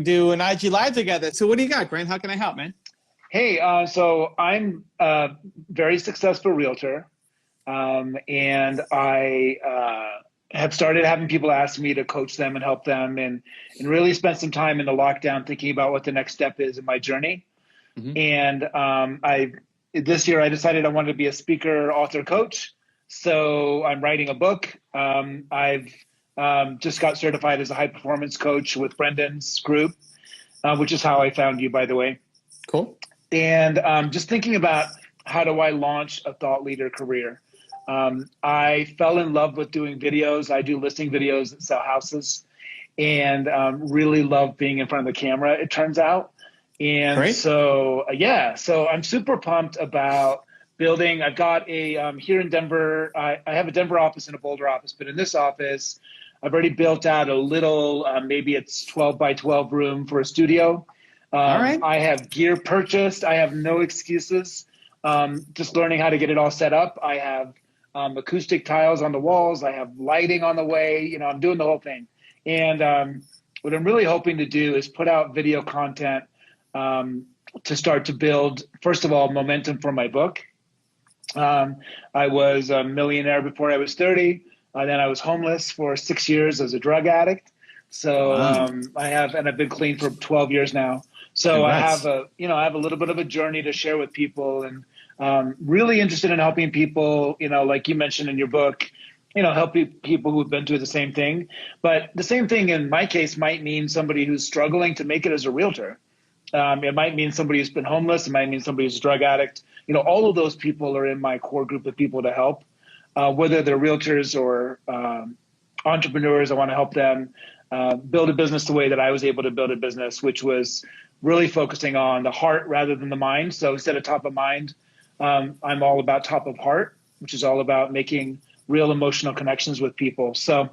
do an IG live together. So what do you got, Grant? How can I help, man? Hey, so I'm a very successful realtor, and I have started having people ask me to coach them and help them, and really spent some time in the lockdown thinking about what the next step is in my journey. Mm-hmm. And this year I decided I wanted to be a speaker, author, coach. So I'm writing a book. I've just got certified as a high performance coach with Brendan's group, which is how I found you, by the way. Cool. And just thinking about how do I launch a thought leader career. I fell in love with doing videos. I do listing videos that sell houses, and really love being in front of the camera, it turns out. And Great. so I'm super pumped about building. I've got a here in Denver. I have a Denver office and a Boulder office, but in this office, I've already built out a little, maybe it's 12 by 12 room for a studio. All right. I have gear purchased. I have no excuses. Just learning how to get it all set up. I have acoustic tiles on the walls. I have lighting on the way. You know, I'm doing the whole thing. And what I'm really hoping to do is put out video content to start to build, first of all, momentum for my book. I was a millionaire before I was 30. Then I was homeless for 6 years as a drug addict. So Wow. I've been clean for 12 years now. So Congrats. I have a little bit of a journey to share with people, and really interested in helping people, like you mentioned in your book, helping people who've been through the same thing. But the same thing in my case might mean somebody who's struggling to make it as a realtor. It might mean somebody who's been homeless. It might mean somebody who's a drug addict. All of those people are in my core group of people to help, whether they're realtors or entrepreneurs. I want to help them build a business the way that I was able to build a business, which was really focusing on the heart rather than the mind. So instead of top of mind, I'm all about top of heart, which is all about making real emotional connections with people. So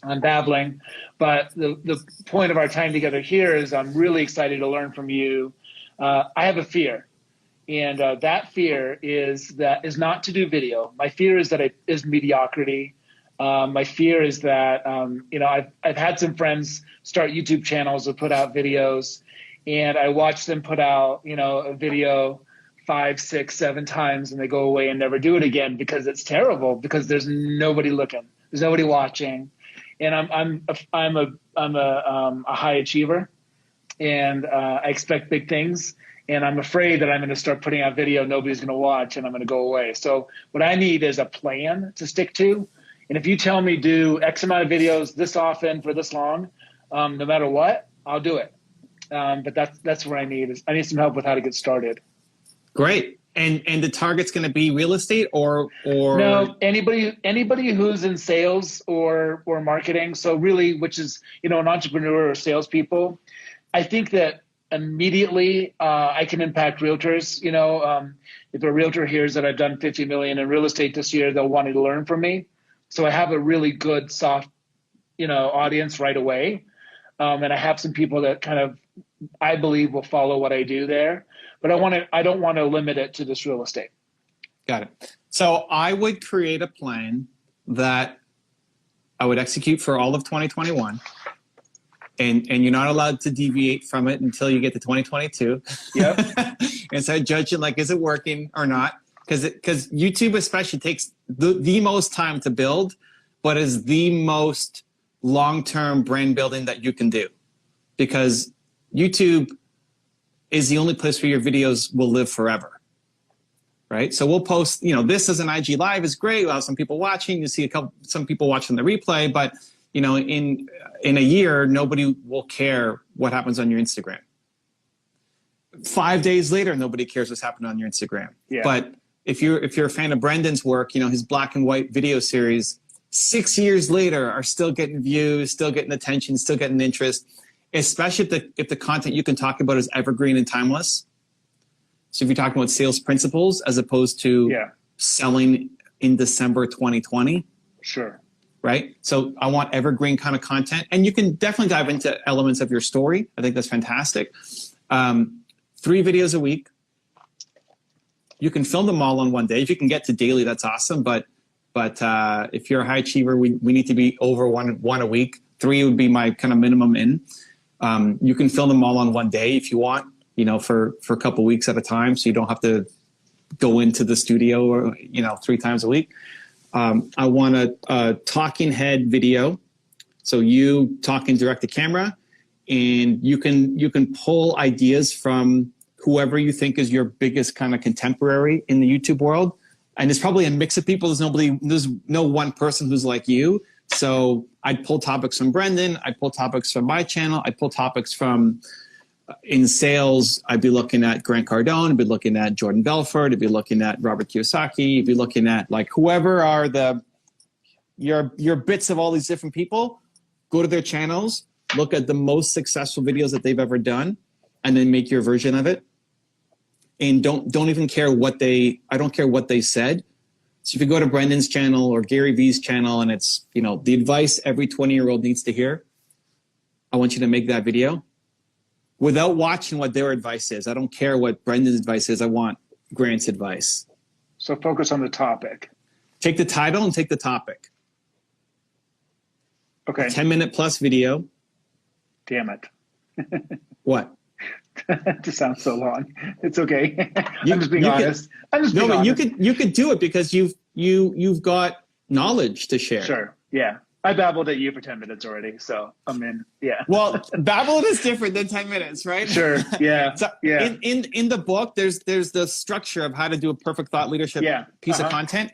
I'm babbling, but the point of our time together here is I'm really excited to learn from you. I have a fear, and that fear is not to do video. My fear is that it is mediocrity. My fear is that I've had some friends start YouTube channels or put out videos, and I watch them put out a video 5, 6, 7 times, and they go away and never do it again because it's terrible, because there's nobody looking, there's nobody watching. And I'm a high achiever, and I expect big things. And I'm afraid that I'm going to start putting out video nobody's going to watch, and I'm going to go away. So what I need is a plan to stick to. And if you tell me do X amount of videos this often for this long, no matter what, I'll do it. But that's what I need. I need some help with how to get started. Great. And the target's going to be real estate or no, anybody who's in sales or marketing. So really, which is an entrepreneur or salespeople. I think that immediately I can impact realtors. If a realtor hears that I've done 50 million in real estate this year, they'll want to learn from me. So I have a really good soft, audience right away, and I have some people that kind of I believe will follow what I do there. But I don't want to limit it to this real estate. Got it. So I would create a plan that I would execute for all of 2021. And you're not allowed to deviate from it until you get to 2022. Yep. And start judging, like, is it working or not? Because YouTube especially takes the most time to build, but is the most long-term brand building that you can do. Because YouTube is the only place where your videos will live forever, right? So we'll post, this as an IG live is great. We'll have some people watching. You see some people watching the replay, but in a year, nobody will care what happens on your Instagram. 5 days later, nobody cares what's happened on your Instagram. Yeah. But if you're a fan of Brendan's work, his black and white video series, 6 years later are still getting views, still getting attention, still getting interest. Especially if the content you can talk about is evergreen and timeless. So if you're talking about sales principles as opposed to selling in December 2020. Sure. Right? So I want evergreen kind of content. And you can definitely dive into elements of your story. I think that's fantastic. 3 videos a week. You can film them all on one day. If you can get to daily, that's awesome. But if you're a high achiever, we need to be over one a week. 3 would be my kind of minimum in. You can film them all on one day if you want, for a couple of weeks at a time, so you don't have to go into the studio or 3 times a week. I want a talking head video, so you talking direct to camera, and you can pull ideas from whoever you think is your biggest kind of contemporary in the YouTube world. And it's probably a mix of people. There's no one person who's like you. So I'd pull topics from Brendan. I'd pull topics from my channel. I'd pull topics from in sales. I'd be looking at Grant Cardone. I'd be looking at Jordan Belfort. I'd be looking at Robert Kiyosaki. I'd be looking at like whoever are your bits of all these different people. Go to their channels, look at the most successful videos that they've ever done, and then make your version of it. And don't even care I don't care what they said. So if you go to Brendan's channel or Gary Vee's channel and it's, the advice every 20-year-old needs to hear, I want you to make that video without watching what their advice is. I don't care what Brendan's advice is. I want Grant's advice. So focus on the topic. Take the title and take the topic. Okay. 10-minute plus video. Damn it. What? It just sounds so long. It's okay. I'm just being honest. But you could do it because you've got knowledge to share. Sure. Yeah. I babbled at you for 10 minutes already, so I'm in. Yeah. Well, babbling is different than 10 minutes, right? Sure. Yeah. So yeah. In the book, there's the structure of how to do a perfect thought leadership piece of content.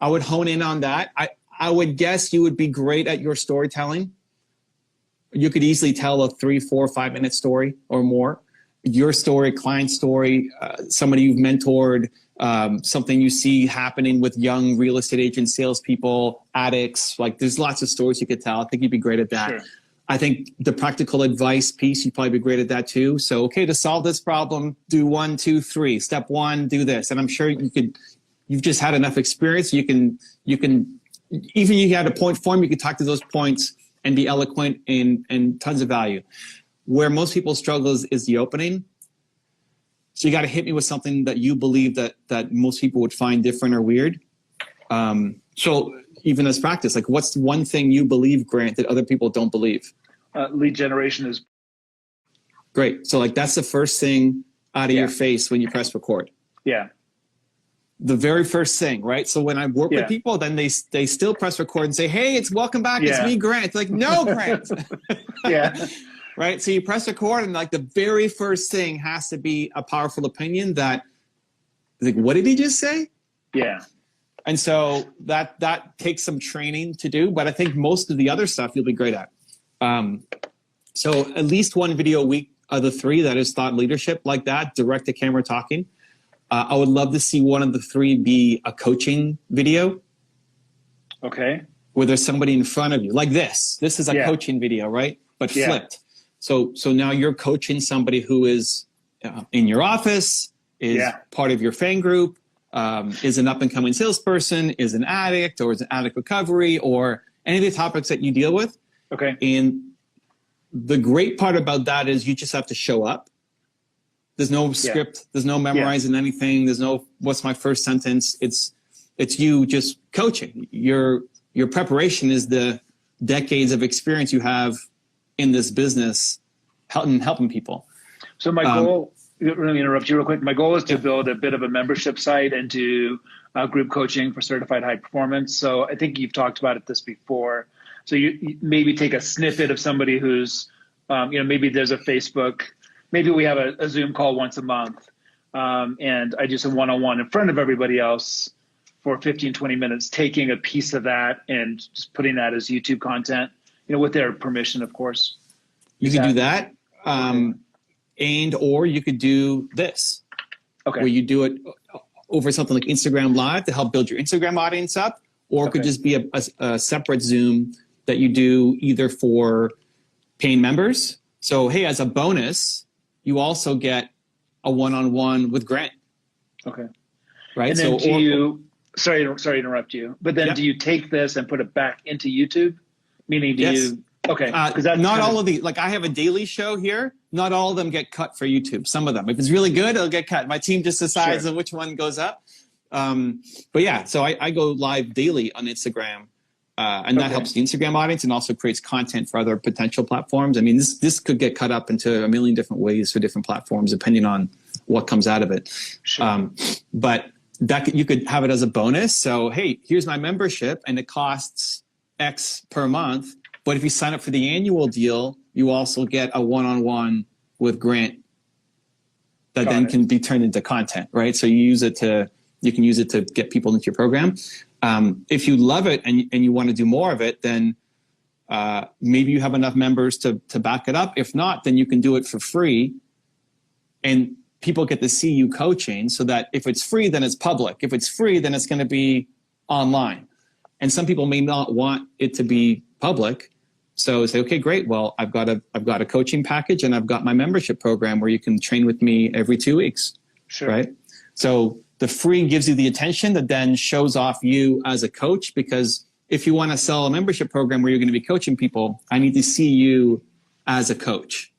I would hone in on that. I would guess you would be great at your storytelling. You could easily tell a 3, 4, 5 minute story or more. Your story, client story, somebody you've mentored, something you see happening with young real estate agents, salespeople, addicts. Like there's lots of stories you could tell. I think you'd be great at that. Sure. I think the practical advice piece, you'd probably be great at that too. So, okay, to solve this problem, do 1, 2, 3. Step 1, do this. And I'm sure you've just had enough experience. You can, even if you had a point form, you could talk to those points and be eloquent and tons of value. Where most people struggle is the opening. So you got to hit me with something that you believe that most people would find different or weird. So even as practice, like what's one thing you believe, Grant, that other people don't believe? Lead generation is great. So like that's the first thing out of your face when you press record. Yeah. The very first thing, right? So when I work with people, then they still press record and say, "Hey, it's welcome back. It's me, Grant." It's like, no, Grant. Yeah. Right. So you press record and like the very first thing has to be a powerful opinion that like, what did he just say? Yeah. And so that takes some training to do, but I think most of the other stuff you'll be great at. So at least one video a week of the 3 that is thought leadership like that, direct to camera talking. I would love to see one of the 3 be a coaching video. Okay. Where there's somebody in front of you like this. This is a coaching video, right? But flipped. So now you're coaching somebody who is in your office, is part of your fan group, is an up-and-coming salesperson, is an addict, or is an addict recovery, or any of the topics that you deal with. Okay. And the great part about that is you just have to show up. There's no script. There's no memorizing anything. There's no what's my first sentence. It's you just coaching. Your preparation is the decades of experience you have in this business, helping people. So my goal, let me interrupt you real quick. My goal is to build a bit of a membership site and do group coaching for certified high performance. So I think you've talked about this before. So you maybe take a snippet of somebody who's, maybe there's a Facebook, maybe we have a Zoom call once a month. And I do some one-on-one in front of everybody else for 15, 20 minutes, taking a piece of that and just putting that as YouTube content. With their permission, of course. You could do that, or you could do this, where you do it over something like Instagram Live to help build your Instagram audience up, or it could just be a separate Zoom that you do either for paying members. So, hey, as a bonus, you also get a one-on-one with Grant. Okay. Right. And then sorry to interrupt you, but then do you take this and put it back into YouTube? Meaning, you? Okay. Because not all of the, like I have a daily show here. Not all of them get cut for YouTube. Some of them, if it's really good, it'll get cut. My team just decides on which one goes up. But yeah, so I go live daily on Instagram. And that helps the Instagram audience and also creates content for other potential platforms. I mean, this could get cut up into a million different ways for different platforms, depending on what comes out of it. Sure. But you could have it as a bonus. So, hey, here's my membership and it costs X per month. But if you sign up for the annual deal, you also get a one-on-one with Grant that then can be turned into content, right? So you can use it to get people into your program. If you love it and you want to do more of it, then maybe you have enough members to back it up. If not, then you can do it for free, and people get to see you coaching, so that if it's free, then it's public. If it's free, then it's going to be online. And some people may not want it to be public. So say, okay, great. Well, I've got a coaching package and I've got my membership program where you can train with me every 2 weeks. Sure. Right. So the free gives you the attention that then shows off you as a coach, because if you want to sell a membership program where you're going to be coaching people, I need to see you as a coach.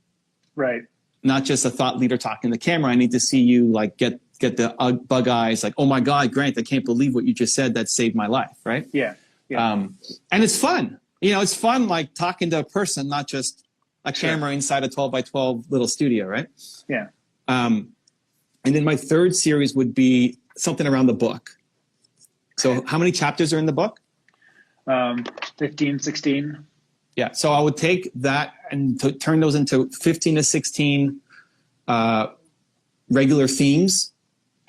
Right. Not just a thought leader talking to the camera. I need to see you like get the bug eyes, like, oh my God, Grant, I can't believe what you just said. That saved my life. Right. Yeah. And it's fun. It's fun, like talking to a person, not just a camera inside a 12 by 12 little studio. Right. Yeah. And then my third series would be something around the book. So how many chapters are in the book? 15, 16. Yeah. So I would take that and turn those into 15 to 16 regular themes.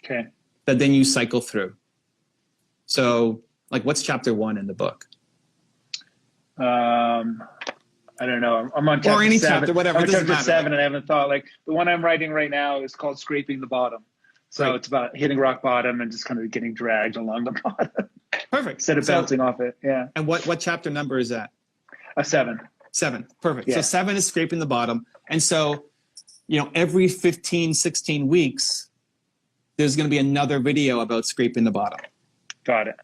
Okay. That then you cycle through. So like, what's chapter 1 in the book? I don't know. I'm on chapter or any 7. chapter, whatever. I'm on it doesn't chapter matter. 7, and I haven't thought, like, the one I'm writing right now is called Scraping the Bottom. So It's about hitting rock bottom and just kind of getting dragged along the bottom. Perfect. Instead of bouncing off it. Yeah. And what chapter number is that? A 7. 7. Perfect. Yeah. So 7 is scraping the bottom. And so, every 15, 16 weeks, there's going to be another video about scraping the bottom. Got it.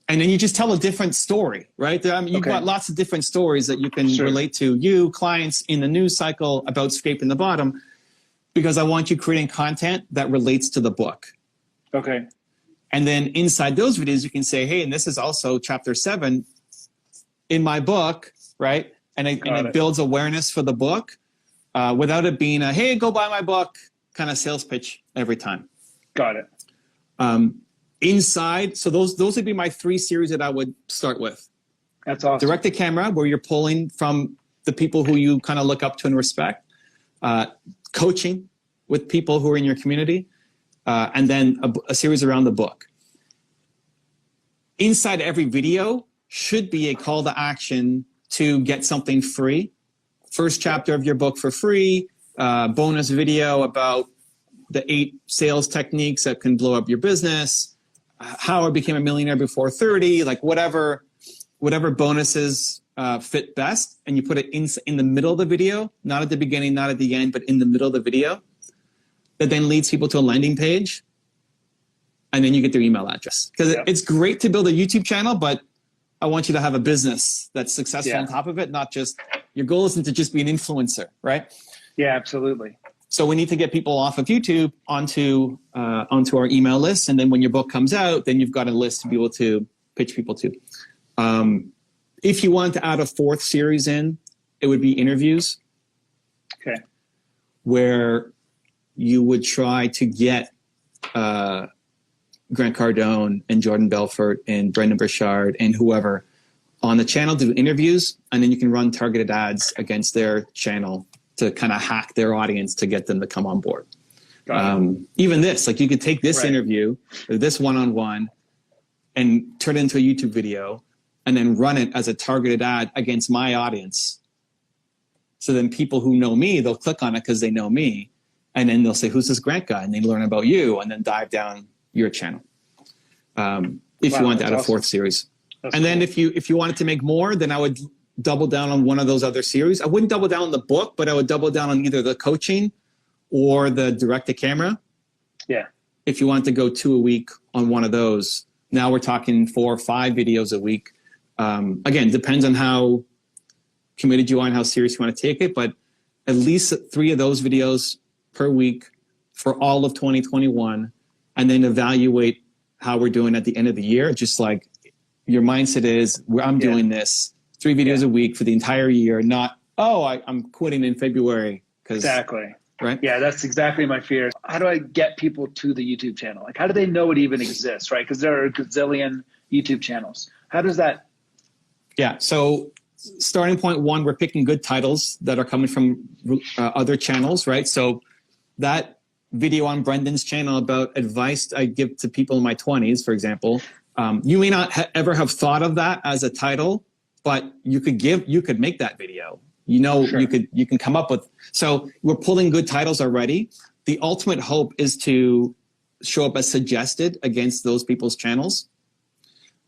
And then you just tell a different story, right? You've got lots of different stories that you can relate to, you, clients in the news cycle about scraping the bottom, because I want you creating content that relates to the book. Okay. And then inside those videos, you can say, hey, and this is also chapter 7 in my book, right? And it builds awareness for the book without it being a, hey, go buy my book kind of sales pitch every time. Got it. Inside, so those would be my 3 series that I would start with. That's awesome. Direct to camera, where you're pulling from the people who you kind of look up to and respect. Coaching with people who are in your community. And then a series around the book. Inside every video should be a call to action to get something free. First chapter of your book for free. Bonus video about the 8 sales techniques that can blow up your business. How I became a millionaire before 30, like whatever bonuses fit best, and you put it in the middle of the video, not at the beginning, not at the end, but in the middle of the video. That then leads people to a landing page, and then you get their email address. Because it's great to build a YouTube channel, but I want you to have a business that's successful on top of it, not just, your goal isn't to just be an influencer, right? Yeah, absolutely. So we need to get people off of YouTube onto our email list. And then when your book comes out, then you've got a list to be able to pitch people to. If you want to add a 4th series in, it would be interviews. Okay. Where you would try to get Grant Cardone and Jordan Belfort and Brendan Burchard and whoever on the channel to do interviews. And then you can run targeted ads against their channel to kind of hack their audience to get them to come on board. Even this, like you could take this interview, or this one-on-one, and turn it into a YouTube video, and then run it as a targeted ad against my audience. So then people who know me, they'll click on it because they know me, and then they'll say, who's this Grant guy? And they learn about you, and then dive down your channel. If you want to add a 4th series. And then if you wanted to make more, then I would double down on one of those other series. I wouldn't double down on the book, but I would double down on either the coaching or the direct to camera. Yeah. If you want to go 2 a week on one of those, now we're talking 4 or 5 videos a week. Again, depends on how committed you are and how serious you want to take it, but at least 3 of those videos per week for all of 2021, and then evaluate how we're doing at the end of the year. Just like your mindset is, I'm doing this 3 videos a week for the entire year, not, oh, I'm quitting in February. Exactly. Right? Yeah, that's exactly my fear. How do I get people to the YouTube channel? Like, how do they know it even exists, right? Because there are a gazillion YouTube channels. How does that? Yeah, so starting point 1, we're picking good titles that are coming from other channels, right? So that video on Brendan's channel about advice I give to people in my 20s, for example, you may not ever have thought of that as a title, but you could make that video. You know, sure. you can come up with. So we're pulling good titles already. The ultimate hope is to show up as suggested against those people's channels.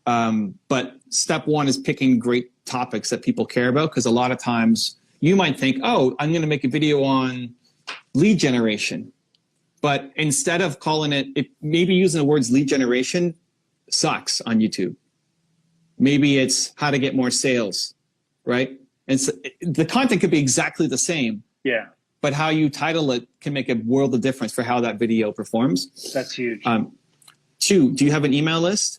But step 1 is picking great topics that people care about, because a lot of times you might think, oh, I'm going to make a video on lead generation. But instead of calling it, maybe using the words lead generation sucks on YouTube. Maybe it's how to get more sales, right? And so the content could be exactly the same. Yeah. But how you title it can make a world of difference for how that video performs. That's huge. 2, do you have an email list?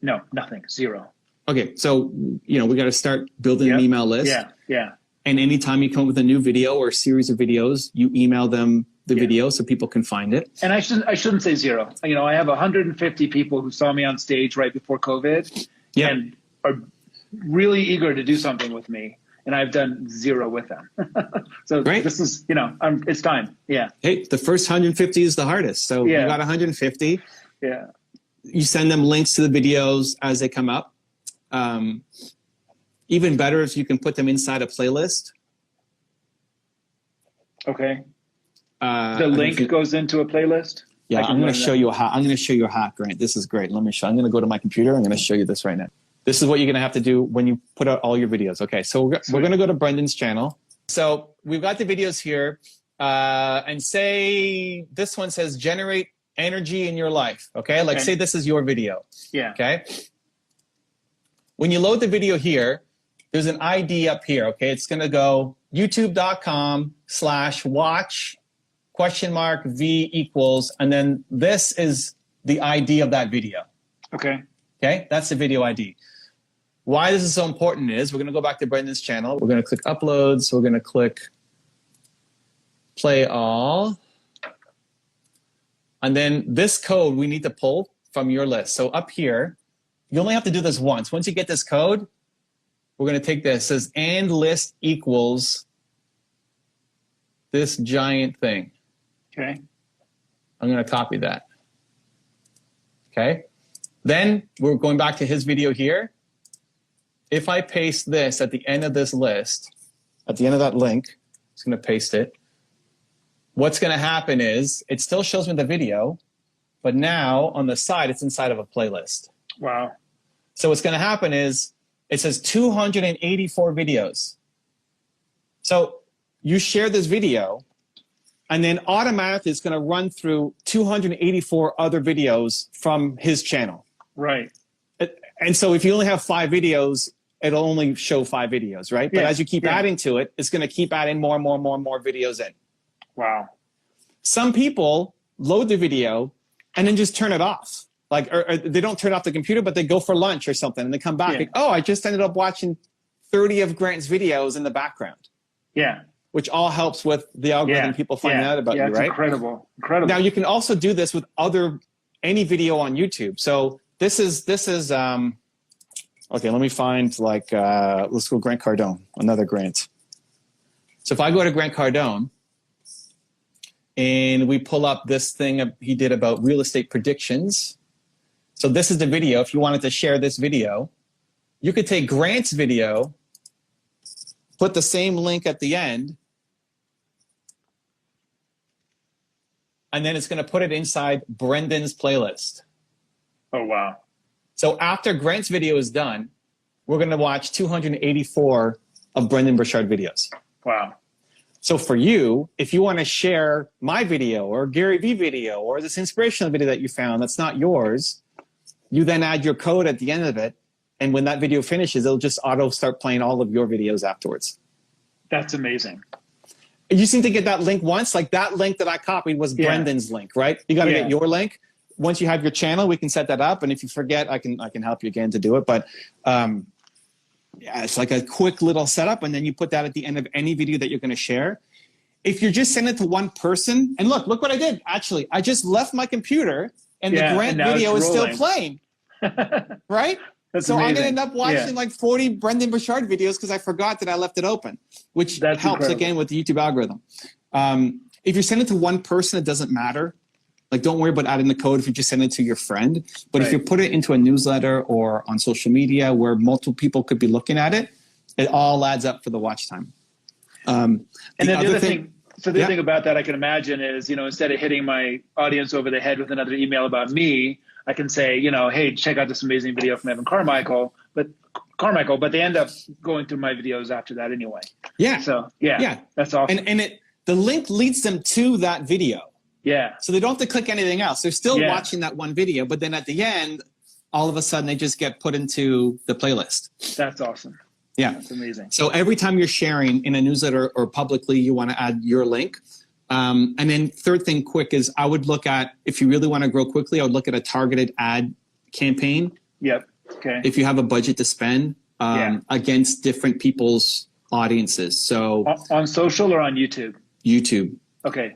No, nothing. 0. Okay, so we got to start building an email list. Yeah. And anytime you come up with a new video or a series of videos, you email them the video so people can find it. And I shouldn't say 0. I have 150 people who saw me on stage right before COVID and are really eager to do something with me. And I've done 0 with them. So This is, it's time. Yeah. Hey, the first 150 is the hardest. So you got 150. Yeah. You send them links to the videos as they come up. Even better if you can put them inside a playlist. Okay. The link goes into a playlist? Yeah, I'm going to show you a hack. I'm going to show you a hack, Grant. This is great. Let me show. I'm going to go to my computer. I'm going to show you this right now. This is what you're going to have to do when you put out all your videos. Okay, so we're going to go to Brendan's channel. So we've got the videos here, and say this one says generate energy in your life. Okay, like say this is your video. Yeah. Okay. When you load the video here, there's an ID up here. Okay, it's going to go youtube.com/watch $V equals, and then this is the ID of that video. Okay. Okay, that's the video ID. Why this is so important is we're going to go back to Brendan's channel. We're going to click uploads. We're going to click play all. And then this code we need to pull from your list. So up here, you only have to do this once. Once you get this code, we're going to take this. It says and list equals this giant thing. Okay. I'm going to copy that. Okay. Then we're going back to his video here. If I paste this at the end of this list, at the end of that link, it's going to paste it. What's going to happen is it still shows me the video, but now on the side, it's inside of a playlist. Wow. So what's going to happen is it says 284 videos. So you share this video, and then automatically it's going to run through 284 other videos from his channel. Right. And so if you only have 5 videos, it'll only show 5 videos, right? But as you keep adding to it, it's going to keep adding more and more and more and more videos in. Wow. Some people load the video and then just turn it off. Like, or they don't turn off the computer, but they go for lunch or something and they come back. Like, oh, I just ended up watching 30 of Grant's videos in the background. Yeah. Which all helps with the algorithm, people finding out about you, right? Incredible. Now you can also do this with any video on YouTube. So this is okay, let me find let's go Grant Cardone, another Grant. So if I go to Grant Cardone and we pull up this thing he did about real estate predictions. So this is the video. If you wanted to share this video, you could take Grant's video, put the same link at the end, and then it's going to put it inside Brendan's playlist. Oh, wow. So after Grant's video is done, we're going to watch 284 of Brendan Burchard videos. Wow. So for you, if you want to share my video or Gary Vee video or this inspirational video that you found that's not yours, you then add your code at the end of it. And when that video finishes, it'll just auto start playing all of your videos afterwards. That's amazing. You just need to get that link once. Like that link that I copied was Brendan's link, right? You got to get your link. once you have your channel, we can set that up. And if you forget, I can help you again to do it. But yeah, it's like a quick little setup. And then you put that at the end of any video that you're going to share. If you're just sending it to one person, and look what I did. Actually, I just left my computer and the grant video is still playing, right? That's so amazing. I'm going to end up watching like 40 Brendan Burchard videos because I forgot that I left it open, which helps incredible. Again with the YouTube algorithm. If you're sending it to one person, it doesn't matter. Like, don't worry about adding the code if you just send it to your friend. But if you put it into a newsletter or on social media where multiple people could be looking at it, it all adds up for the watch time. And then the other thing, so the other thing about that I can imagine is, instead of hitting my audience over the head with another email about me, I can say, hey, check out this amazing video from Evan Carmichael, but they end up going through my videos after that anyway. Yeah. So that's awesome. And the link leads them to that video. Yeah. So they don't have to click anything else. They're still watching that one video, but then at the end, all of a sudden they just get put into the playlist. That's awesome. Yeah. That's amazing. So every time you're sharing in a newsletter or publicly, you want to add your link. And then third thing quick is I would look at, if you really want to grow quickly, I would look at a targeted ad campaign. Yep. Okay. If you have a budget to spend against different people's audiences. So on social or on YouTube? YouTube. Okay.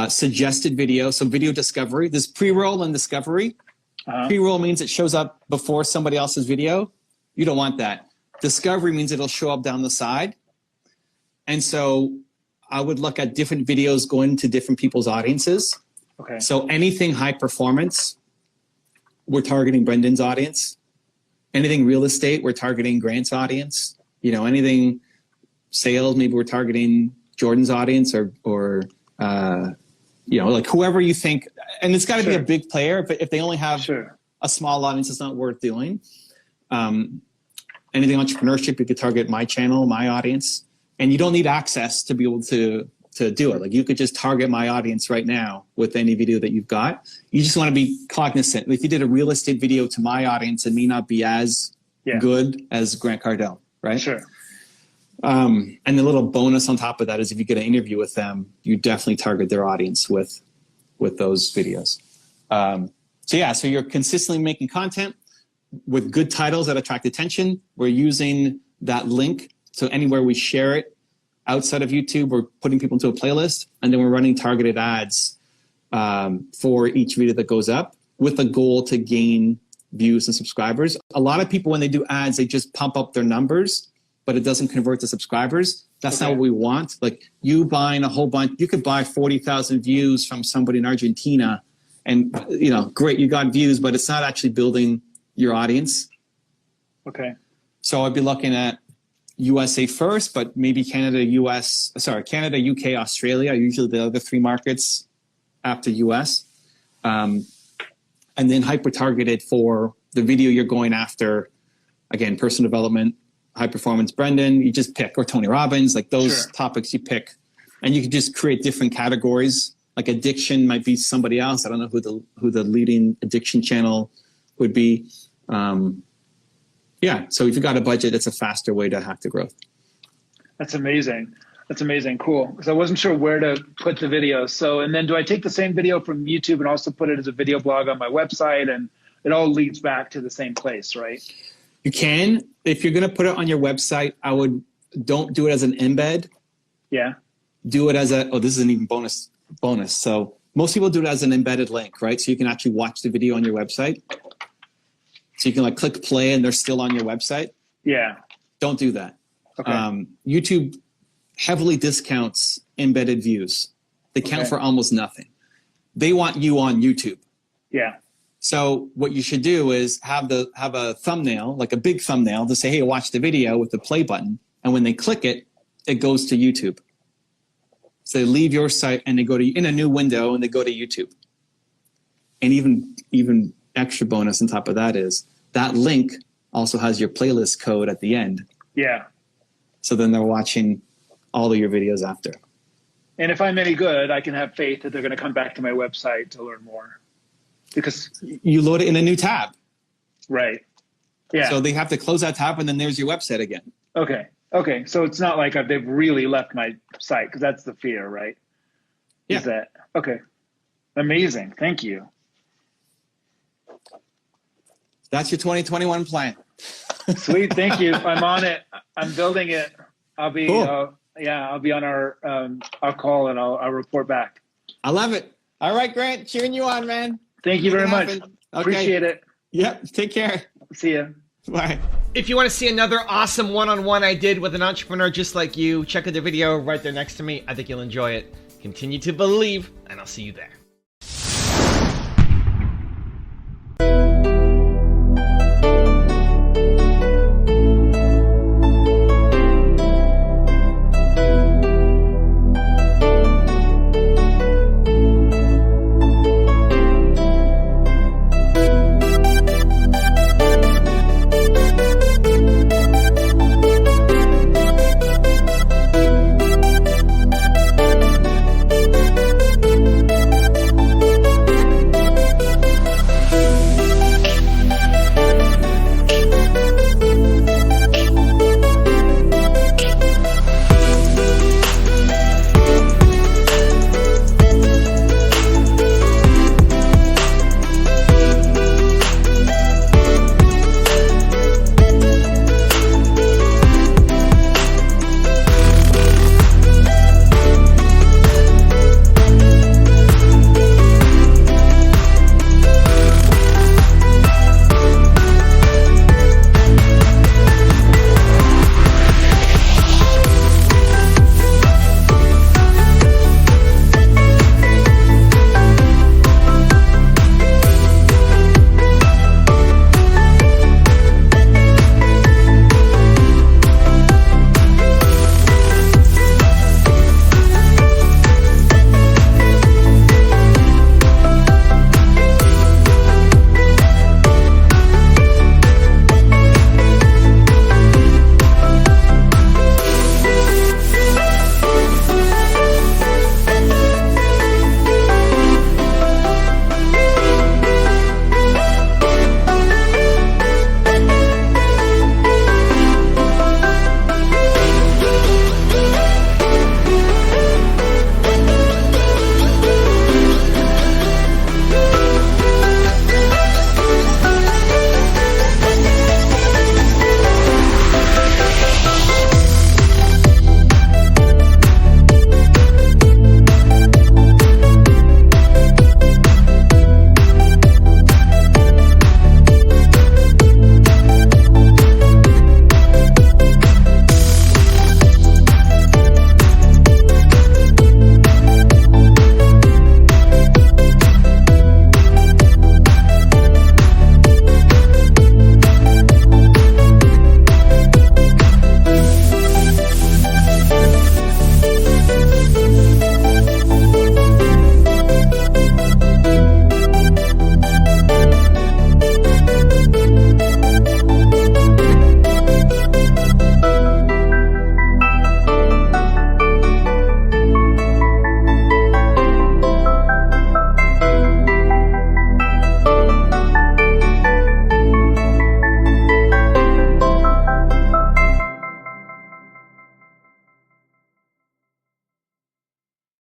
Suggested video. So video discovery. There's pre-roll and discovery. Pre-roll means it shows up before somebody else's video. You don't want that. Discovery means it'll show up down the side. And so I would look at different videos going to different people's audiences. Okay. So anything high performance, we're targeting Brendan's audience. Anything real estate, we're targeting Grant's audience. Anything sales, maybe we're targeting Jordan's audience or like whoever you think. And it's got to be a big player. But if they only have a small audience, it's not worth doing. Anything entrepreneurship, you could target my channel, my audience. And you don't need access to be able to do it. Like, you could just target my audience right now with any video that you've got. You just want to be cognizant. If you did a real estate video to my audience, it may not be as good as Grant Cardone, right? Sure. And the little bonus on top of that is if you get an interview with them, you definitely target their audience with those videos. So you're consistently making content with good titles that attract attention. We're using that link. So anywhere we share it outside of YouTube, we're putting people into a playlist, and then we're running targeted ads for each video that goes up with a goal to gain views and subscribers. A lot of people, when they do ads, they just pump up their numbers, but it doesn't convert to subscribers. That's not what we want. Like, you buying a whole bunch, you could buy 40,000 views from somebody in Argentina and, great, you got views, but it's not actually building your audience. Okay. So I'd be looking at USA first, but maybe Canada, UK, Australia are usually the other three markets after US. And then hyper-targeted for the video you're going after. Again, personal development, high performance Brendan, you just pick, or Tony Robbins, like those topics you pick. And you can just create different categories. Like addiction might be somebody else. I don't know who the leading addiction channel would be. So if you got a budget, it's a faster way to hack the growth. That's amazing. Cool. Because I wasn't sure where to put the video. So, and then do I take the same video from YouTube and also put it as a video blog on my website? And it all leads back to the same place, right? You can. If you're going to put it on your website, don't do it as an embed. Yeah. Do it as this is an even bonus. So most people do it as an embedded link, right? So you can actually watch the video on your website. So you can click play and they're still on your website. Yeah. Don't do that. Okay. YouTube heavily discounts embedded views. They count for almost nothing. They want you on YouTube. Yeah. So what you should do is have a thumbnail, like a big thumbnail, to say, hey, watch the video with the play button. And when they click it, it goes to YouTube. So they leave your site and they go in a new window and they go to YouTube. And even extra bonus on top of that is that link also has your playlist code at the end. Yeah. So then they're watching all of your videos after. And if I'm any good, I can have faith that they're going to come back to my website to learn more. Because you load it in a new tab. Right. Yeah. So they have to close that tab and then there's your website again. Okay. So it's not like they've really left my site, because that's the fear, right? Yeah. Is that okay? Amazing. Thank you. That's your 2021 plan. Sweet. Thank you. I'm on it. I'm building it. I'll be, Cool. I'll be on our call and I'll report back. I love it. All right, Grant, cheering you on, man. Thank you very much. Okay. Appreciate it. Yep. Take care. See ya. Bye. If you want to see another awesome one-on-one I did with an entrepreneur just like you, check out the video right there next to me. I think you'll enjoy it. Continue to believe, and I'll see you there.